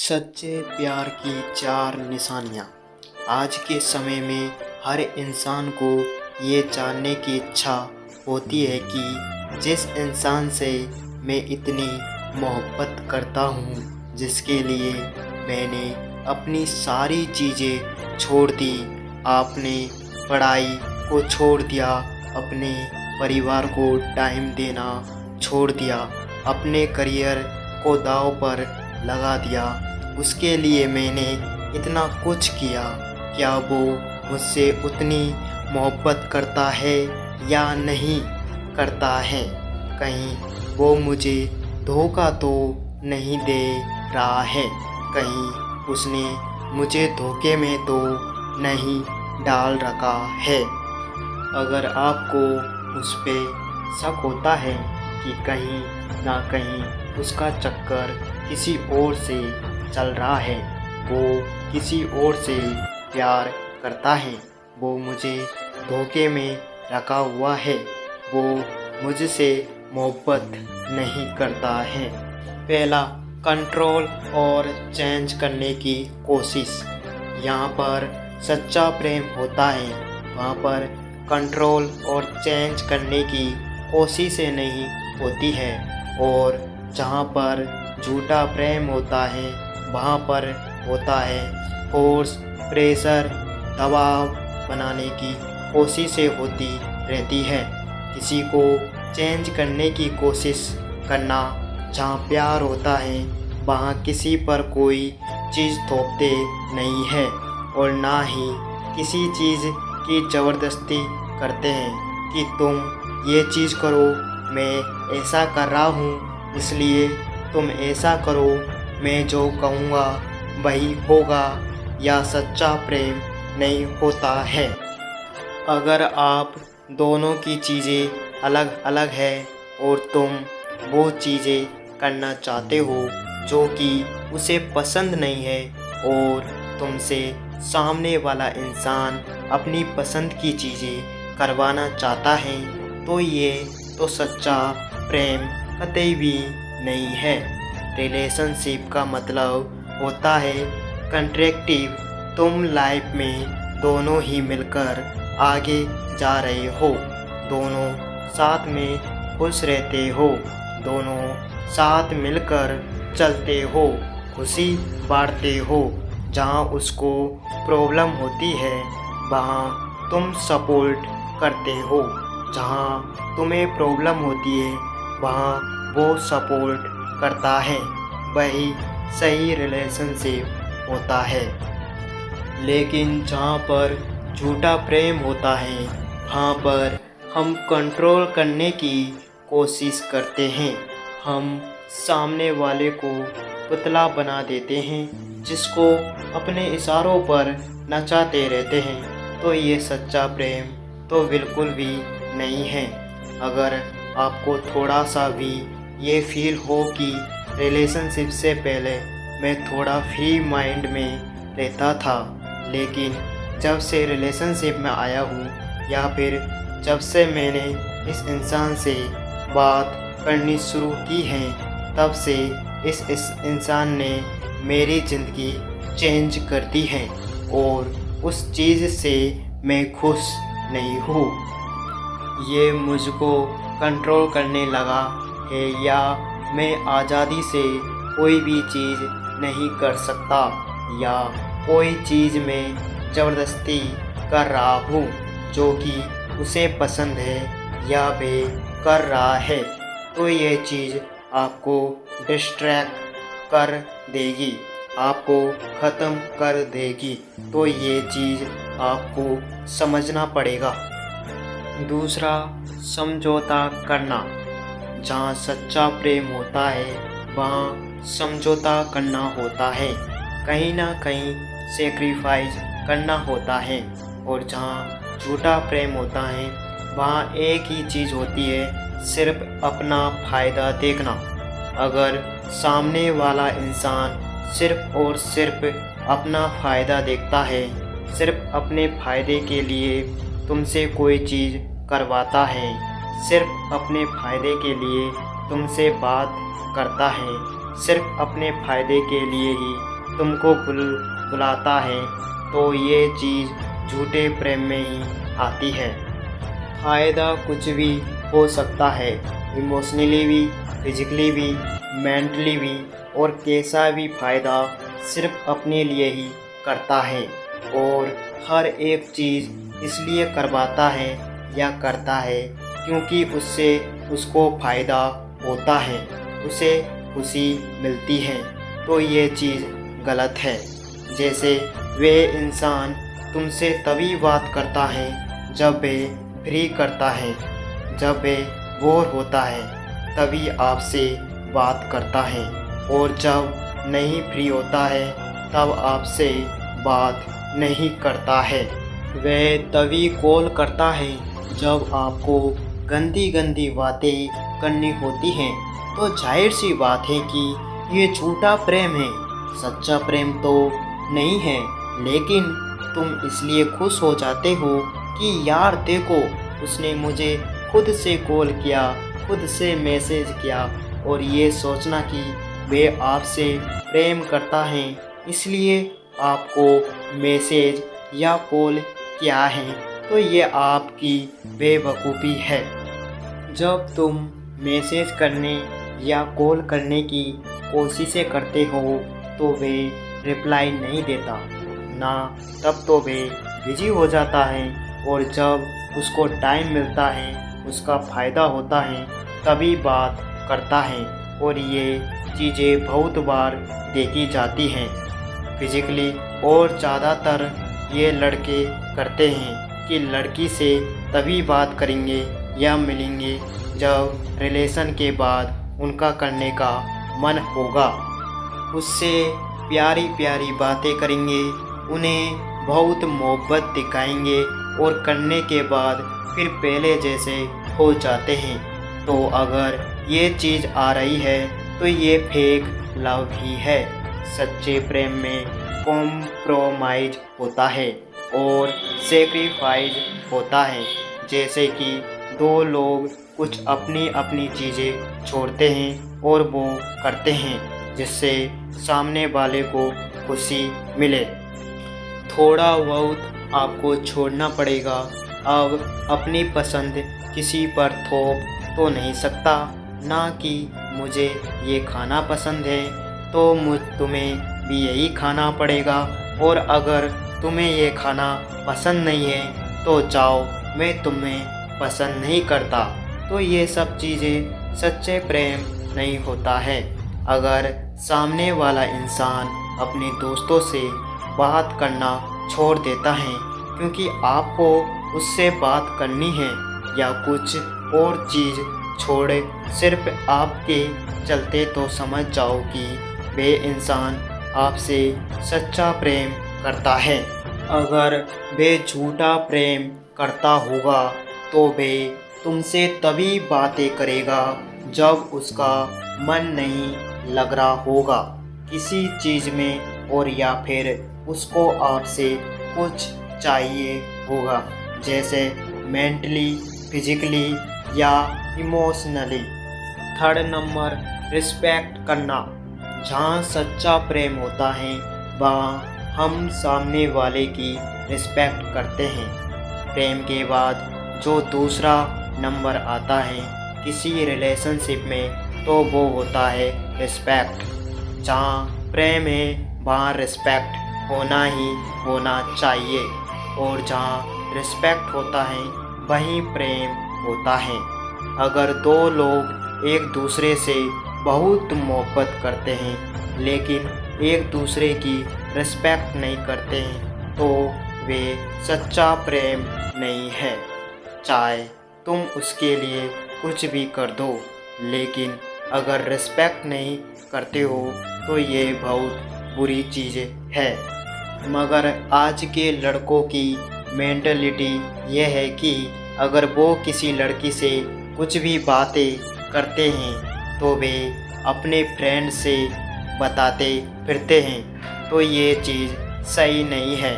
सच्चे प्यार की चार निशानियाँ। आज के समय में हर इंसान को ये जानने की इच्छा होती है कि जिस इंसान से मैं इतनी मोहब्बत करता हूँ, जिसके लिए मैंने अपनी सारी चीज़ें छोड़ दी, आपने पढ़ाई को छोड़ दिया, अपने परिवार को टाइम देना छोड़ दिया, अपने करियर को दांव पर लगा दिया, उसके लिए मैंने इतना कुछ किया, क्या वो मुझसे उतनी मोहब्बत करता है या नहीं करता है? कहीं वो मुझे धोखा तो नहीं दे रहा है? कहीं उसने मुझे धोखे में तो नहीं डाल रखा है? अगर आपको उस पे शक होता है कि कहीं ना कहीं उसका चक्कर किसी और से चल रहा है, वो किसी और से प्यार करता है, वो मुझे धोखे में रखा हुआ है, वो मुझसे मोहब्बत नहीं करता है। पहला, कंट्रोल और चेंज करने की कोशिश। यहाँ पर सच्चा प्रेम होता है, वहाँ पर कंट्रोल और चेंज करने की कोशिशें नहीं होती है। और जहाँ पर झूठा प्रेम होता है, वहाँ पर होता है फोर्स, प्रेशर, दबाव बनाने की कोशिशें होती रहती है। किसी को चेंज करने की कोशिश करना। जहाँ प्यार होता है, वहाँ किसी पर कोई चीज़ थोपते नहीं है और ना ही किसी चीज़ की ज़बरदस्ती करते हैं कि तुम ये चीज़ करो, मैं ऐसा कर रहा हूँ इसलिए तुम ऐसा करो, मैं जो कहूँगा वही होगा, या सच्चा प्रेम नहीं होता है। अगर आप दोनों की चीज़ें अलग अलग है और तुम वो चीज़ें करना चाहते हो जो कि उसे पसंद नहीं है, और तुमसे सामने वाला इंसान अपनी पसंद की चीज़ें करवाना चाहता है, तो ये तो सच्चा प्रेम कतई भी नहीं है। रिलेशनशिप का मतलब होता है कंट्रैक्टिव। तुम लाइफ में दोनों ही मिलकर आगे जा रहे हो, दोनों साथ में खुश रहते हो, दोनों साथ मिलकर चलते हो, खुशी बांटते हो। जहाँ उसको प्रॉब्लम होती है वहाँ तुम सपोर्ट करते हो, जहाँ तुम्हें प्रॉब्लम होती है वहाँ वो सपोर्ट करता है, वही सही रिलेशनशिप होता है। लेकिन जहाँ पर झूठा प्रेम होता है, वहाँ पर हम कंट्रोल करने की कोशिश करते हैं, हम सामने वाले को पुतला बना देते हैं, जिसको अपने इशारों पर नचाते रहते हैं। तो ये सच्चा प्रेम तो बिल्कुल भी नहीं है। अगर आपको थोड़ा सा भी ये फील हो कि रिलेशनशिप से पहले मैं थोड़ा फ्री माइंड में रहता था, लेकिन जब से रिलेशनशिप में आया हूँ या फिर जब से मैंने इस इंसान से बात करनी शुरू की है, तब से इस इंसान ने मेरी ज़िंदगी चेंज कर दी है और उस चीज़ से मैं खुश नहीं हूँ। ये मुझको कंट्रोल करने लगा है, या मैं आज़ादी से कोई भी चीज़ नहीं कर सकता, या कोई चीज़ में ज़बरदस्ती कर रहा हूँ जो कि उसे पसंद है या वे कर रहा है, तो ये चीज़ आपको डिस्ट्रैक्ट कर देगी, आपको ख़त्म कर देगी। तो ये चीज़ आपको समझना पड़ेगा। दूसरा, समझौता करना। जहाँ सच्चा प्रेम होता है वहाँ समझौता करना होता है, कहीं ना कहीं सेक्रीफाइस करना होता है। और जहाँ झूठा प्रेम होता है वहाँ एक ही चीज़ होती है, सिर्फ अपना फ़ायदा देखना। अगर सामने वाला इंसान सिर्फ और सिर्फ अपना फ़ायदा देखता है, सिर्फ अपने फ़ायदे के लिए तुमसे कोई चीज़ करवाता है, सिर्फ अपने फ़ायदे के लिए तुमसे बात करता है, सिर्फ अपने फ़ायदे के लिए ही तुमको बुलाता है तो ये चीज़ झूठे प्रेम में ही आती है। फ़ायदा कुछ भी हो सकता है, इमोशनली भी, फिजिकली भी, मेंटली भी, और कैसा भी फ़ायदा सिर्फ अपने लिए ही करता है और हर एक चीज़ इसलिए करवाता है या करता है क्योंकि उससे उसको फ़ायदा होता है, उसे खुशी मिलती है। तो ये चीज़ गलत है। जैसे वे इंसान तुमसे तभी बात करता है जब वे फ्री करता है, जब वे बोर होता है तभी आपसे बात करता है, और जब नहीं फ्री होता है तब आपसे बात नहीं करता है। वह तभी कॉल करता है जब आपको गंदी गंदी बातें करनी होती हैं। तो जाहिर सी बात है कि ये झूठा प्रेम है, सच्चा प्रेम तो नहीं है। लेकिन तुम इसलिए खुश हो जाते हो कि यार देखो, उसने मुझे खुद से कॉल किया, खुद से मैसेज किया, और ये सोचना कि वे आपसे प्रेम करता है इसलिए आपको मैसेज या कॉल किया है, तो ये आपकी बेवकूफ़ी है। जब तुम मैसेज करने या कॉल करने की कोशिशें करते हो तो वे रिप्लाई नहीं देता ना, तब तो वे बिजी हो जाता है, और जब उसको टाइम मिलता है, उसका फ़ायदा होता है, तभी बात करता है। और ये चीज़ें बहुत बार देखी जाती हैं फिजिकली, और ज़्यादातर ये लड़के करते हैं कि लड़की से तभी बात करेंगे या मिलेंगे जब रिलेशन के बाद उनका करने का मन होगा। उससे प्यारी प्यारी बातें करेंगे, उन्हें बहुत मोहब्बत दिखाएंगे, और करने के बाद फिर पहले जैसे हो जाते हैं। तो अगर ये चीज़ आ रही है तो ये फेक लव ही है। सच्चे प्रेम में कॉम्प्रोमाइज़ होता है और सेक्रीफाइस होता है। जैसे कि दो लोग कुछ अपनी अपनी चीज़ें छोड़ते हैं और वो करते हैं जिससे सामने वाले को खुशी मिले। थोड़ा बहुत आपको छोड़ना पड़ेगा। अब अपनी पसंद किसी पर थोप तो नहीं सकता, ना कि मुझे ये खाना पसंद है तो तुम्हें भी यही खाना पड़ेगा, और अगर तुम्हें ये खाना पसंद नहीं है तो जाओ, मैं तुम्हें पसंद नहीं करता। तो ये सब चीज़ें सच्चे प्रेम नहीं होता है। अगर सामने वाला इंसान अपने दोस्तों से बात करना छोड़ देता है क्योंकि आपको उससे बात करनी है, या कुछ और चीज़ छोड़े सिर्फ आपके चलते, तो समझ जाओ कि वे इंसान आपसे सच्चा प्रेम करता है। अगर वे झूठा प्रेम करता होगा तो वे तुमसे तभी बातें करेगा जब उसका मन नहीं लग रहा होगा किसी चीज़ में, और या फिर उसको आपसे कुछ चाहिए होगा, जैसे मेंटली, फिजिकली या इमोशनली। थर्ड नंबर, रिस्पेक्ट करना। जहाँ सच्चा प्रेम होता है वहाँ हम सामने वाले की रिस्पेक्ट करते हैं। प्रेम के बाद जो दूसरा नंबर आता है किसी रिलेशनशिप में, तो वो होता है रिस्पेक्ट। जहाँ प्रेम है वहाँ रिस्पेक्ट होना ही होना चाहिए, और जहाँ रिस्पेक्ट होता है वहीं प्रेम होता है। अगर दो लोग एक दूसरे से बहुत मोहब्बत करते हैं लेकिन एक दूसरे की रिस्पेक्ट नहीं करते हैं तो वे सच्चा प्रेम नहीं है। चाहे तुम उसके लिए कुछ भी कर दो, लेकिन अगर रिस्पेक्ट नहीं करते हो तो ये बहुत बुरी चीज़ है। मगर आज के लड़कों की मेंटलिटी ये है कि अगर वो किसी लड़की से कुछ भी बातें करते हैं तो वे अपने फ्रेंड से बताते फिरते हैं, तो ये चीज़ सही नहीं है।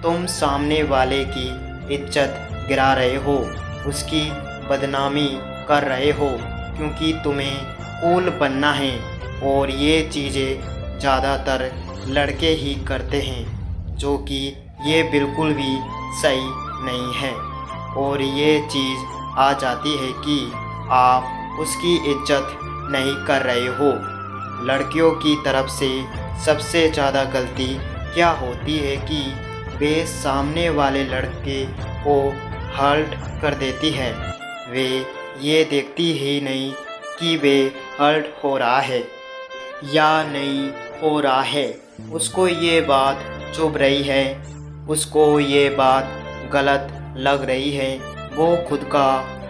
तुम सामने वाले की इज्जत गिरा रहे हो, उसकी बदनामी कर रहे हो, क्योंकि तुम्हें कूल बनना है, और ये चीज़ें ज़्यादातर लड़के ही करते हैं, जो कि ये बिल्कुल भी सही नहीं है। और ये चीज़ आ जाती है कि आप उसकी इज्जत नहीं कर रहे हो। लड़कियों की तरफ से सबसे ज़्यादा गलती क्या होती है कि वे सामने वाले लड़के को हर्ट कर देती है। वे ये देखती ही नहीं कि वे हर्ट हो रहा है या नहीं हो रहा है। उसको ये बात चुभ रही है, उसको ये बात गलत लग रही है। वो खुद का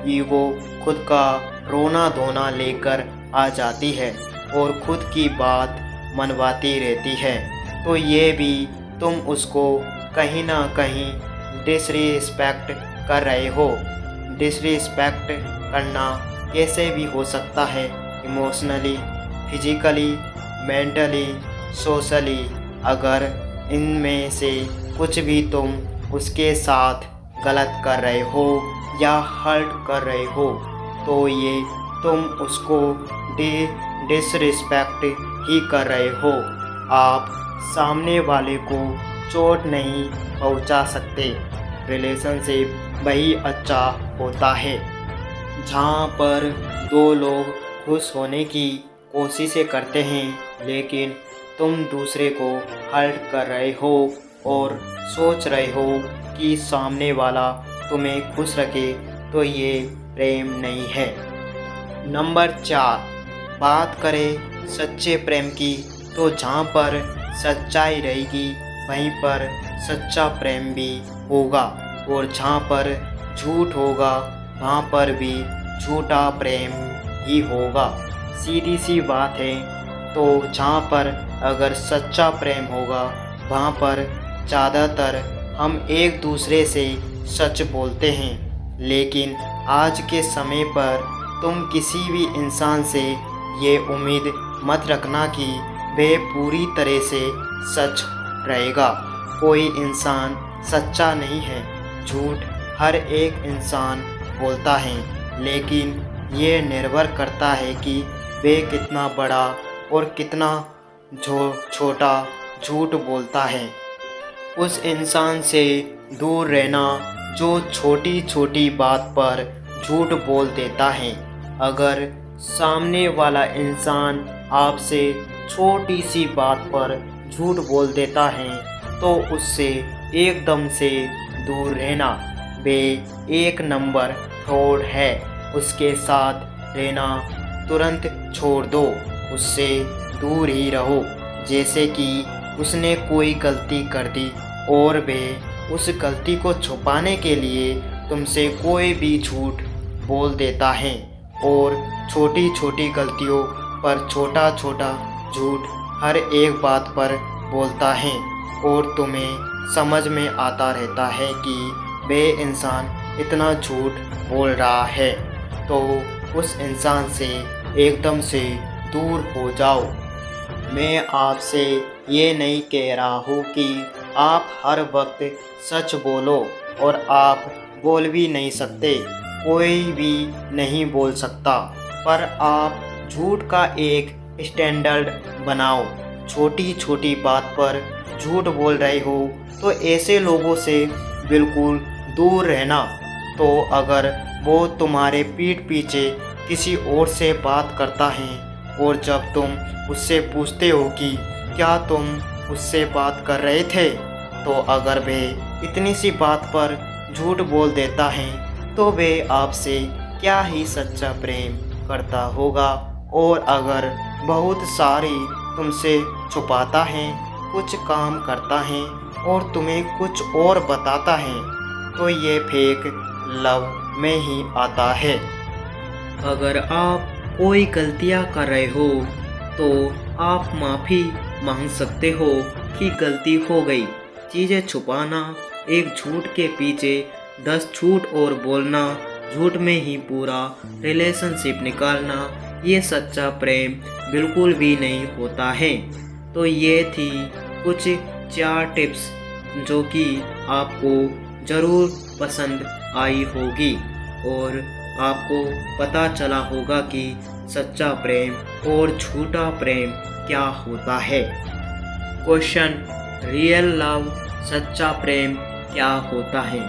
ईगो, खुद का रोना धोना लेकर आ जाती है और खुद की बात मनवाती रहती है। तो ये भी तुम उसको कहीं ना कहीं डिसरिस्पेक्ट कर रहे हो। डिसरिस्पेक्ट करना कैसे भी हो सकता है? Emotionally, physically, mentally, socially. अगर इनमें से कुछ भी तुम उसके साथ गलत कर रहे हो या हर्ट कर रहे हो, तो ये तुम उसको डिसरिस्पेक्ट ही कर रहे हो। आप सामने वाले को चोट नहीं पहुंचा सकते। रिलेशनशिप वही अच्छा होता है जहाँ पर दो लोग खुश होने की कोशिशें करते हैं, लेकिन तुम दूसरे को हर्ट कर रहे हो और सोच रहे हो कि सामने वाला तुम्हें खुश रखे। तो ये प्रेम नहीं है। नंबर 4, बात करें सच्चे प्रेम की, तो जहाँ पर सच्चाई रहेगी वहीं पर सच्चा प्रेम भी होगा, और जहाँ पर झूठ होगा वहाँ पर भी झूठा प्रेम ही होगा। सीधी सी बात है। तो जहाँ पर अगर सच्चा प्रेम होगा वहाँ पर ज़्यादातर हम एक दूसरे से सच बोलते हैं, लेकिन आज के समय पर तुम किसी भी इंसान से ये उम्मीद मत रखना कि वह पूरी तरह से सच रहेगा। कोई इंसान सच्चा नहीं है। झूठ हर एक इंसान बोलता है, लेकिन ये निर्भर करता है कि वे कितना बड़ा और कितना छोटा झूठ बोलता है। उस इंसान से दूर रहना जो छोटी छोटी बात पर झूठ बोल देता है। अगर सामने वाला इंसान आपसे छोटी सी बात पर झूठ बोल देता है, तो उससे एकदम से दूर रहना। वे एक नंबर फ्रॉड है। उसके साथ रहना तुरंत छोड़ दो, उससे दूर ही रहो। जैसे कि उसने कोई गलती कर दी और वे उस गलती को छुपाने के लिए तुमसे कोई भी झूठ बोल देता है, और छोटी छोटी गलतियों पर छोटा छोटा झूठ हर एक बात पर बोलता है, और तुम्हें समझ में आता रहता है कि वे इंसान इतना झूठ बोल रहा है। तो उस इंसान से एकदम से दूर हो जाओ। मैं आपसे ये नहीं कह रहा हूँ कि आप हर वक्त सच बोलो, और आप बोल भी नहीं सकते, कोई भी नहीं बोल सकता, पर आप झूठ का एक स्टैंडर्ड बनाओ। छोटी छोटी बात पर झूठ बोल रहे हो तो ऐसे लोगों से बिल्कुल दूर रहना। तो अगर वो तुम्हारे पीठ पीछे किसी और से बात करता है, और जब तुम उससे पूछते हो कि क्या तुम उससे बात कर रहे थे, तो अगर वे इतनी सी बात पर झूठ बोल देता है, तो वे आपसे क्या ही सच्चा प्रेम करता होगा। और अगर बहुत सारी तुमसे छुपाता है, कुछ काम करता है और तुम्हें कुछ और बताता है, तो ये फेक लव में ही आता है। अगर आप कोई गलतियां कर रहे हो तो आप माफ़ी मांग सकते हो कि गलती हो गई। चीज़ें छुपाना, एक झूठ के पीछे 10 झूठ और बोलना, झूठ में ही पूरा रिलेशनशिप निकालना, ये सच्चा प्रेम बिल्कुल भी नहीं होता है। तो ये थी कुछ 4 टिप्स जो कि आपको ज़रूर पसंद आई होगी, और आपको पता चला होगा कि सच्चा प्रेम और झूठा प्रेम क्या होता है। क्वेश्चन, रियल लव सच्चा प्रेम क्या होता है?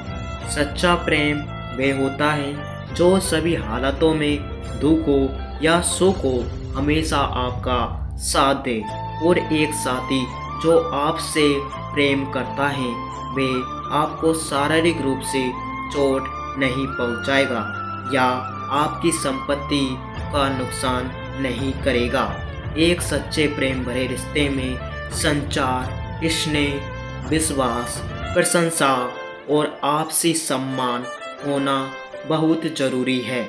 सच्चा प्रेम वह होता है जो सभी हालातों में दुख हो या सुख हो हमेशा आपका साथ दे, और एक साथी जो आपसे प्रेम करता है वे आपको शारीरिक रूप से चोट नहीं पहुंचाएगा या आपकी संपत्ति का नुकसान नहीं करेगा। एक सच्चे प्रेम भरे रिश्ते में संचार, स्नेह, विश्वास, प्रशंसा और आपसी सम्मान होना बहुत जरूरी है।